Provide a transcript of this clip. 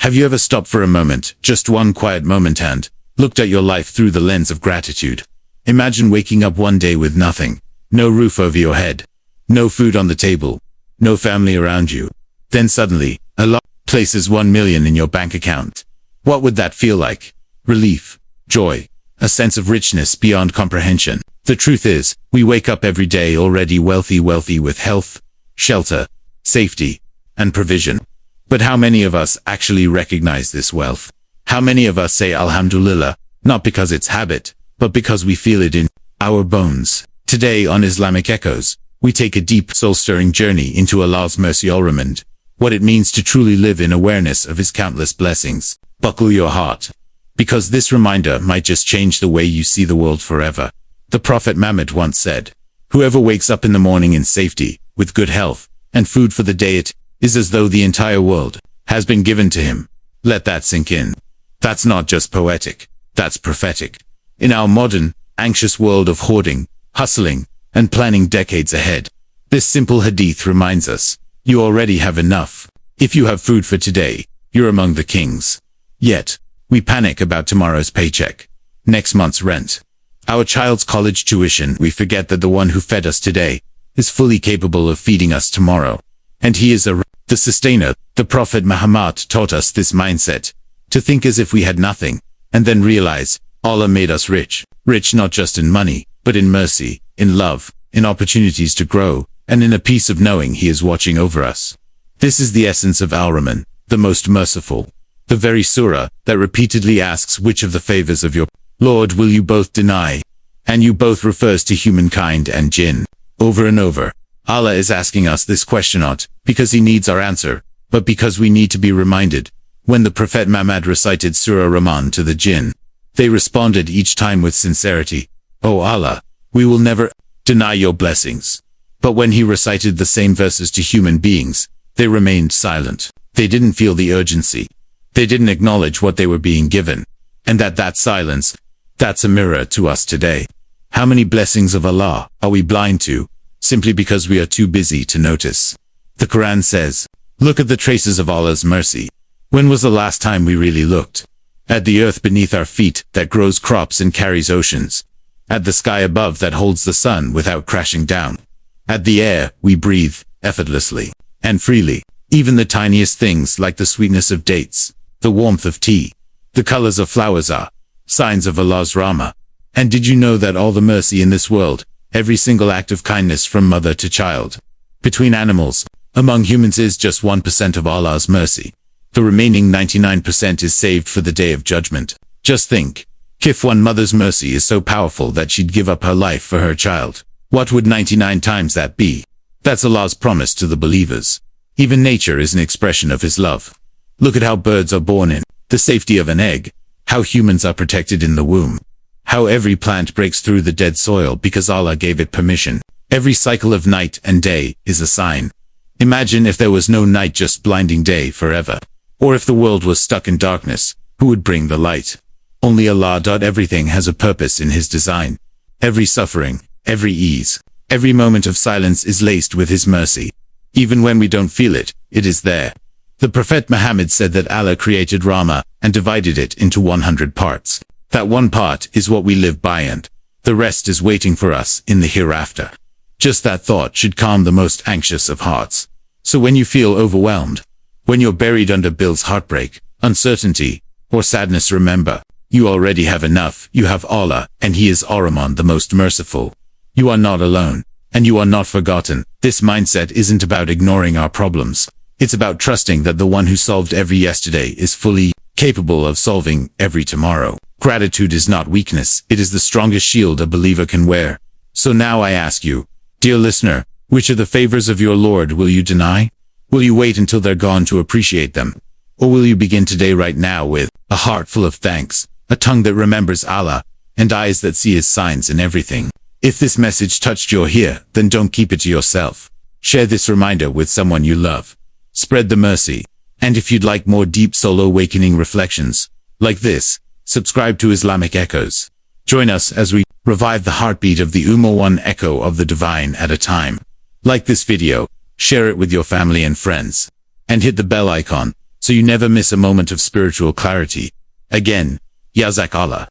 Have you ever stopped for a moment, just one quiet moment, and looked at your life through the lens of gratitude? Imagine waking up one day with nothing, no roof over your head, no food on the table, no family around you. Then suddenly, Allah places 1 million in your bank account. What would that feel like? Relief, joy, a sense of richness beyond comprehension. The truth is, we wake up every day already wealthy with health, shelter, safety, and provision. But how many of us actually recognize this wealth? How many of us say Alhamdulillah, not because it's habit, but because we feel it in our bones? Today on Islamic Echoes, we take a deep, soul-stirring journey into Allah's mercy. Ar-Rahman, what it means to truly live in awareness of His countless blessings. Buckle your heart, because this reminder might just change the way you see the world forever. The Prophet Muhammad once said, "Whoever wakes up in the morning in safety, with good health, and food for the day, it is as though the entire world has been given to him." Let that sink in. That's not just poetic, that's prophetic. In our modern, anxious world of hoarding, hustling, and planning decades ahead, this simple hadith reminds us, you already have enough. If you have food for today, you're among the kings. Yet, we panic about tomorrow's paycheck, next month's rent, our child's college tuition. We forget that the one who fed us today is fully capable of feeding us tomorrow. And He is the sustainer. The Prophet Muhammad taught us this mindset, to think as if we had nothing, and then realize, Allah made us rich. Rich not just in money, but in mercy, in love, in opportunities to grow, and in a peace of knowing He is watching over us. This is the essence of Ar-Rahman, the most merciful. The very surah that repeatedly asks which of the favors of your Lord will you both deny? And you both refers to humankind and jinn. Over and over, Allah is asking us this question not because He needs our answer, but because we need to be reminded. When the Prophet Muhammad recited Surah Ar-Rahman to the jinn, they responded each time with sincerity, "O Allah, we will never deny your blessings." But when He recited the same verses to human beings, they remained silent. They didn't feel the urgency. They didn't acknowledge what they were being given. And that silence, that's a mirror to us today. How many blessings of Allah are we blind to, simply because we are too busy to notice? The Quran says, look at the traces of Allah's mercy. When was the last time we really looked? At the earth beneath our feet that grows crops and carries oceans. At the sky above that holds the sun without crashing down. At the air we breathe, effortlessly and freely. Even the tiniest things like the sweetness of dates, the warmth of tea, the colors of flowers are signs of Allah's rahmah. And did you know that all the mercy in this world, every single act of kindness from mother to child, between animals, among humans is just 1% of Allah's mercy. The remaining 99% is saved for the day of judgment. Just think, if one mother's mercy is so powerful that she'd give up her life for her child, what would 99 times that be? That's Allah's promise to the believers. Even nature is an expression of His love. Look at how birds are born in the safety of an egg, how humans are protected in the womb, how every plant breaks through the dead soil because Allah gave it permission. Every cycle of night and day is a sign. Imagine if there was no night, just blinding day forever. Or if the world was stuck in darkness, who would bring the light? Only Allah. Everything has a purpose in His design. Every suffering, every ease, every moment of silence is laced with His mercy. Even when we don't feel it, it is there. The Prophet Muhammad said that Allah created Rahmah and divided it into 100 parts. That one part is what we live by, and the rest is waiting for us in the hereafter. Just that thought should calm the most anxious of hearts. So when you feel overwhelmed, when you're buried under bills, heartbreak, uncertainty, or sadness, remember, you already have enough. You have Allah, and He is Ar-Rahman, the most merciful. You are not alone, and you are not forgotten. This mindset isn't about ignoring our problems. It's about trusting that the one who solved every yesterday is fully capable of solving every tomorrow. Gratitude is not weakness, it is the strongest shield a believer can wear. So now I ask you, dear listener, which of the favors of your Lord will you deny? Will you wait until they're gone to appreciate them? Or will you begin today, right now, with a heart full of thanks, a tongue that remembers Allah, and eyes that see His signs in everything? If this message touched your ear, then don't keep it to yourself. Share this reminder with someone you love. Spread the mercy. And if you'd like more deep soul awakening reflections like this, subscribe to Islamic Echoes. Join us as we revive the heartbeat of the Ummah, one echo of the divine at a time. Like this video, share it with your family and friends, and hit the bell icon so you never miss a moment of spiritual clarity. Again, Yazak Allah.